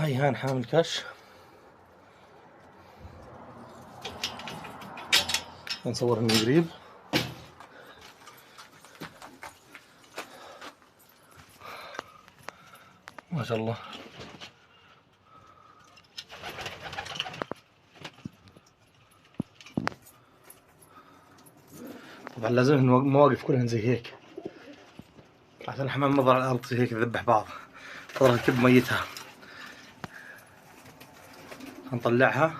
هيهان حامل كش، نصور من قريب. ما شاء الله. طبعا لازم المواقف كلها زي هيك عشان الحمام ما ضل على الارض زي هيك تذبح بعض، تضل تكب ميتها. هنطلعها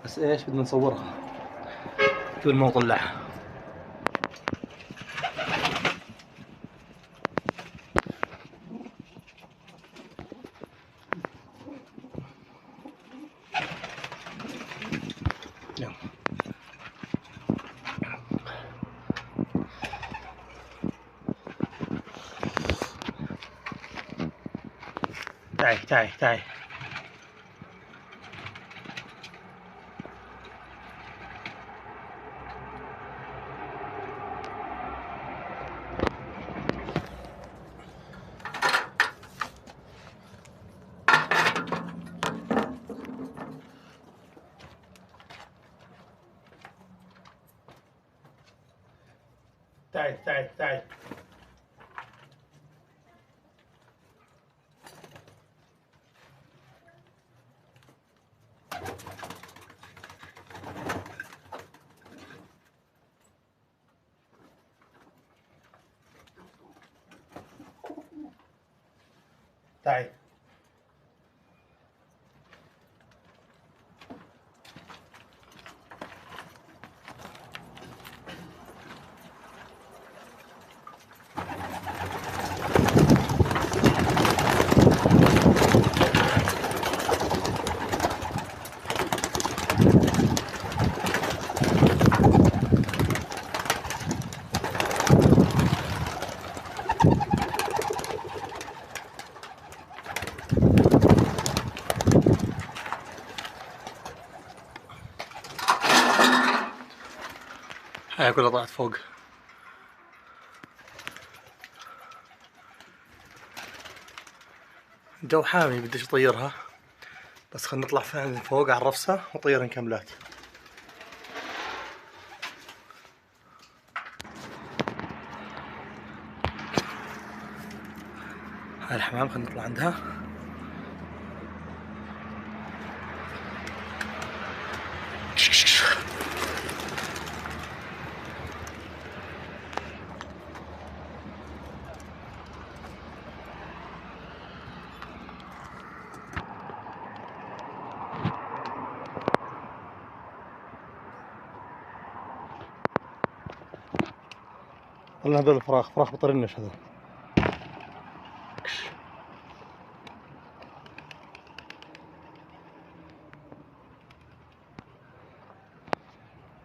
بس ايش بدنا نصورها قبل ما نطلعها. يلا تعي تعي تعي. تعي تعي تعي. تعي. هاي كلها طلعت فوق. الجو حامي بديش اطيرها، بس خلينا نطلع فعلا فوق على الرفسة وطيرها كاملات. هاي الحمام خلينا نطلع عندها. والله هذول فراخ بطرنش هذول.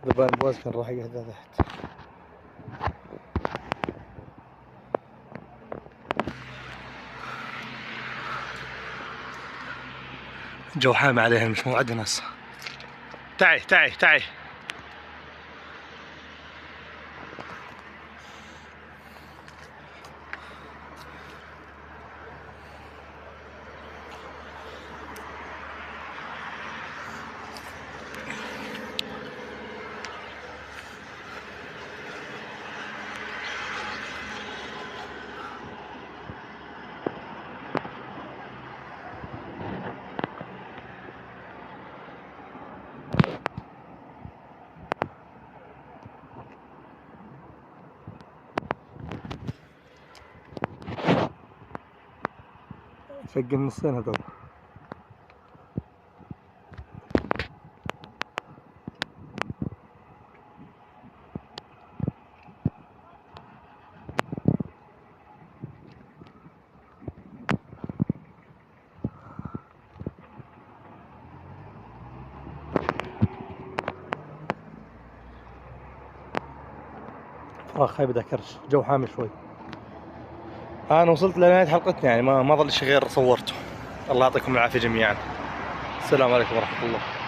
ذبان بواز كان راح يقعد تحت. الجو حامي عليهم مش موعدنا هسه. تعي تعي تعي. فق النصين هذول. فراخ هاي بدها كرش، جو حامي شوي. انا وصلت لنهاية حلقتنا، يعني ما ظل شي غير صورته. الله يعطيكم العافية جميعا. السلام عليكم ورحمة الله.